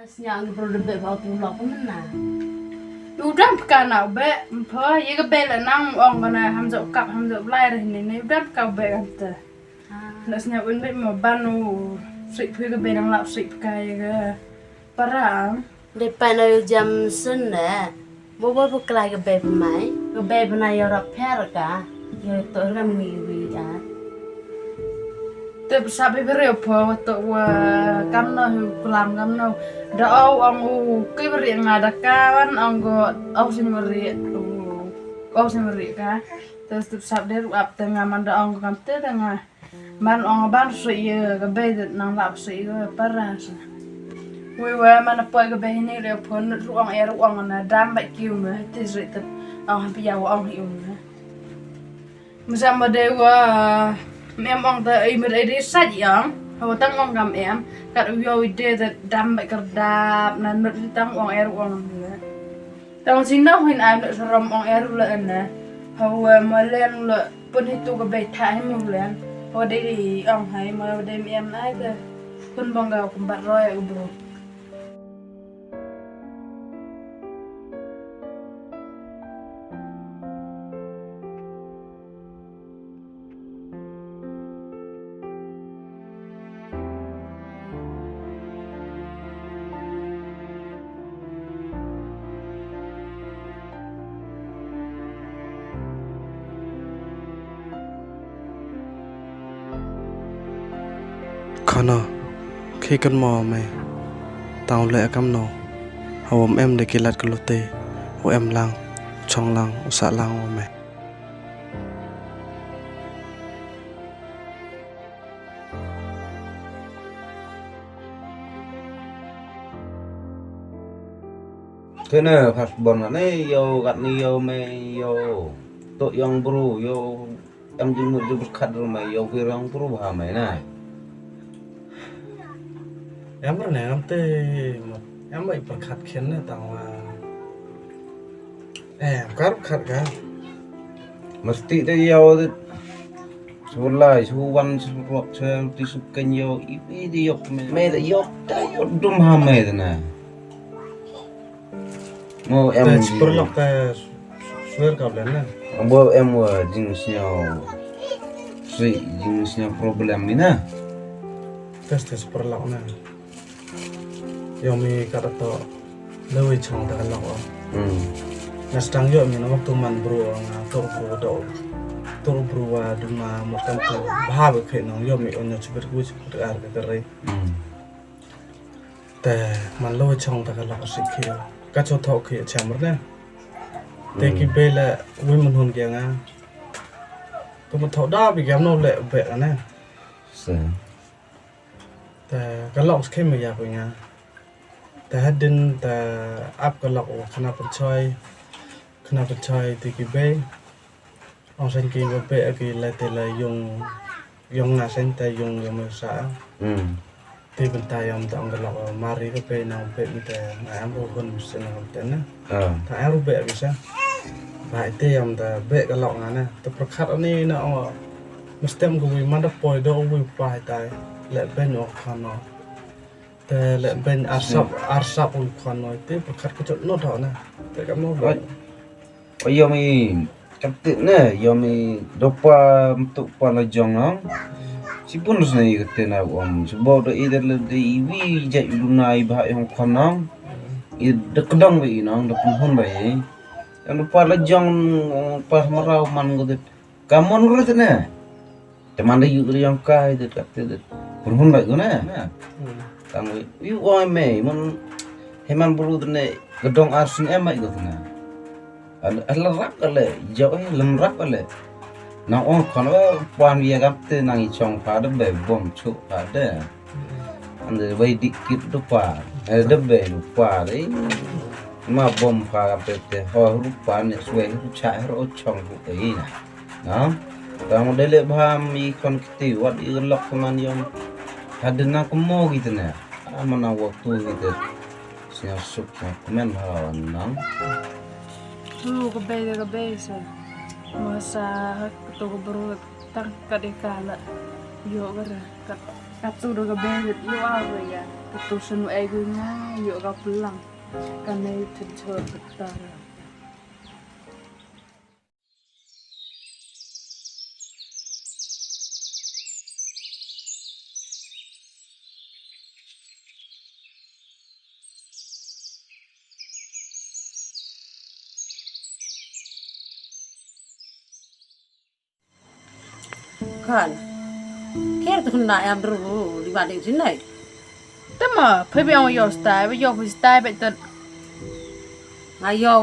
Siang perlu debet bau tulok mana? Udah bukan nak be, apa? Ia kebel nang orang kena hamzat kap hamzat belai ni udah kau be kata. Nak senyap be mau banu, sip pergi kebel nang lap sip kaya ke. Parang. Depan na jam sene, bawa buklai kebel pemai, kebel pernah yorap per ka, yo tu orang miwi ah. Tapi sabi beri apa waktu kamno kulam kamno. Dah orang kau beri ngada kawan orang sini beri ka. Terus tu sabi dia up tengah manda orang kamte tengah man orang ban sih kebel nang lap sih paras. Wewe mana poi kebel ni dia pun ruang ruang na dam baik kiu na tisri tu orang piaw orang hiu na. Macam dewa memang tak imer ada saja, hawa tang ngam em, kat uyo ide that dam baik kerdap, nanut tang orang ni. Tang sini hin am nak seram orang la ana, hawa malen la pun itu kebel thai mulen, hawa dari orang hai malah dari em ai tu, pun bangga kumbat roy bro. Khon khi cần mò mày tao lệ cam nổ hầu em để kia lát cái lô tê hầu em lang trong lang xạ lang mày thế này phát bồn này yo gặt ni yo mày yo tội Iong bro yo em chỉ muốn giúp khát rồi mày yo cái Iong bro bà mày này em cái này em tê em bị bật khát khiến này tao em cắt khát cả mesti deh yo sebelah suwan sebelok saya disukai yo ipi di yo mày deh yo dah yo dum ha mày deh này mau em perlu ke swear kau benar mau em jenisnya jenisnya problem ni na tes perlu na yang mi kata tu lebih cang dah kalau nah sedang yo mi nama tu man bro tur bro wa duma macam tu bahab ke nong yo mi onyo cuba gue cuba ada kerai teh man lebih cang dah kalau sikit các chỗ thọ kia chạm mất nè, thế cái bê là với mình hồn kia ngang, tôi một thọ đa bị gắm nó lệ vẽ nè,แต่cái lọc khi mà giặc vậy nha, แต่ให้ดินแต่อัพcái lọcขนาดเป็นชอยthì cái bê, ông sinh kia cái bê cái là thì là dùng ngã sinh tại dùng mưa xả. Thì bên tay ông tặng cái lọc mari cái pe nào pe mình ta em vô con xin làm tên á, thà em vô bẹ bisa, vậy thì ông ta bẹ cái lọc này nè, tập phát khát anh ấy nó, mình xem cái mình đã poi đâu mình phải tay, lệ bên nó Khon nó,แต่lệ bên arsap mình Khon nói tiếp phát khát cái chỗ nốt họ nè, tại cái nó vậy, bây giờ mình chặt tự nè, giờ mình đọc qua tụ qua là dòng nó. Si pun sini kata nak om sebab dah either lebih iwi jai lunai bahai hong Khon nong, i dekdang be nong dah pun bayi, yang lupa lejang pas merau man godet, kamu nurut na, teman dah yuk yang kai det kata det pun bayi guna, kamu iu oi me man heman bulu ne gedong arsin emai gotna, ada rap kale jauh lemrak kale. Nang orang Khon puan dia kata nang icong pada be bom cuk pada, anda bayi dikit lupa, ada be lupa deh, ma bom pada pete, lupa ni suai cai cong buka ini, nah, kamu dele baham Khon kiti, wat lok keman yang ada nak kemo gitu na, mana waktu gitu, siapa sup komen hawan nang, Kebel sah. Masa tu baru tang kadekala yo gara kat Katu do gabe yo awe ya. Katu sunu ego nga yo ga pulang. Karena itu coba betar. Khon kher tu kena am dulu di banding sini Tema, pergi yang yo style, yo style betul. ngayo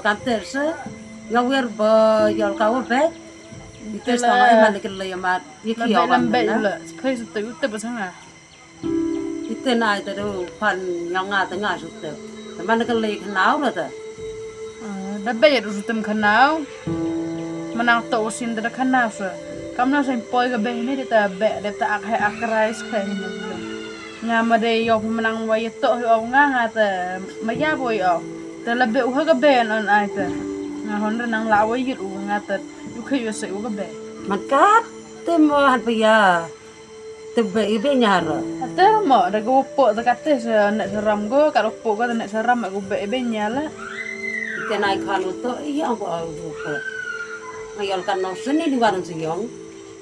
kantor se yo wer ba yo kau be itu sama iman ke le ma iki yo Lambe ba lambe lah, pergi tu itu bersama. itu na itu pan yang nga tengah sutu teman ke le kenal lo tu Lambe ya tu tem kenal. Menang tu usin tu kenal se. Kamu nak sempoi ke behini dia tak akrais kayak ni. Ngama deh yo menang wae tu yo ngata maya boy yo. Terlebih ke ben on aita. Ngahon nang lawa yut ngata. Ukhe yo se ke ben. makat temo han paya tebe ibe nyara Ater mo da go po da kate se nek seram go karo po go nek seram go be nyala. itu naik kalau tu iya apa apa ngayal kan no seni di warung siyong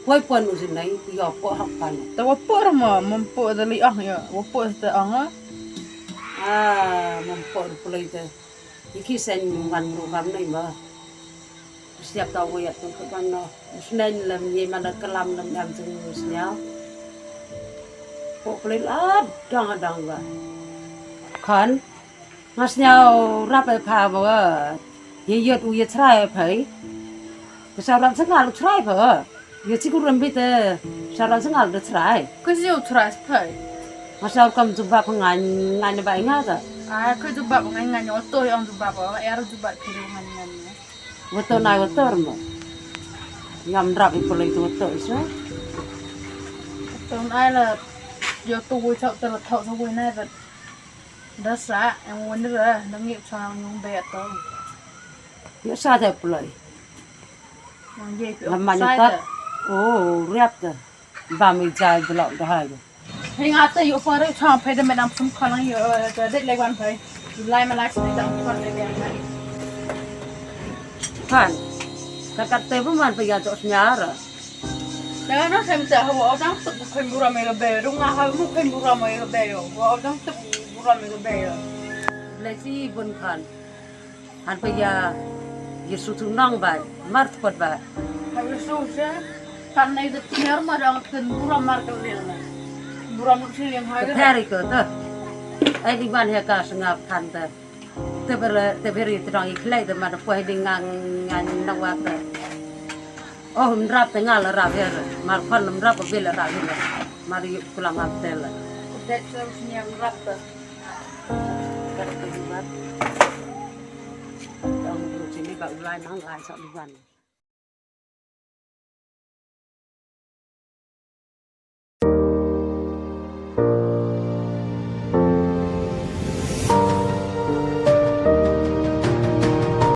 koi pon usin nai yo po hapan Ta wo po mo po da li yo. Wo po ta ong. Mempo pulai tu iki sen wan program nai ba siap tahu ya tu kan no senen lam ye mana kelam lam dam sing usnya po pulai dang ba Khon masnya rap ai pha ba ye yet u ye trai phai ke saram sengal trai ba ye chi ku ram bi te saram sengal de trai Ku siu tras pai. masa kam jumpa pengan ngan ba ngata Ku jubab ngan yo to yo jubab ba er jubab kiru ngan. Betul naik betul mo. Ngam drap itu lagi betul so. Tong ai là yo tu wo chau ta thau sa wo nai ba. Da sa en wo ni ra da ngi chang nhung be to. Ya saja pulai. Mang ye pi. Lamanya tak. Oh, riap tu. Bami jai belok dah aja. Hei ngata yo pa re chang pe da me nam sum khala yo da det le wan pai. Lai ma lak sa da kon le ya mai. Kan. Kakak tebu man pergi jauh senyara. Da na sem ta ho dang tu ku khen bura me ga be ru nga ha mu khen bura me ga be yo. Wo dang tu bura me ga be yo. Lesi bun kan. Han pergi Yesu tu nang ba. Mart pot ba. Ha so se kan nei da tiar ma dang khen bura mar ka le na. Bura mu si yang ha ga. Hari ke tu. Ai di mana ya sengap kan tu. Teberi terang iklai tu mana puai dengan nang waktu. Oh, menrap tengah lah rap ya. Mar Khon menrap bila rap ni. Mari pulang hotel lah. Det terus yang rap ta. Kalau terlibat, orang dulu sini bak ulai nang lai sok di mana.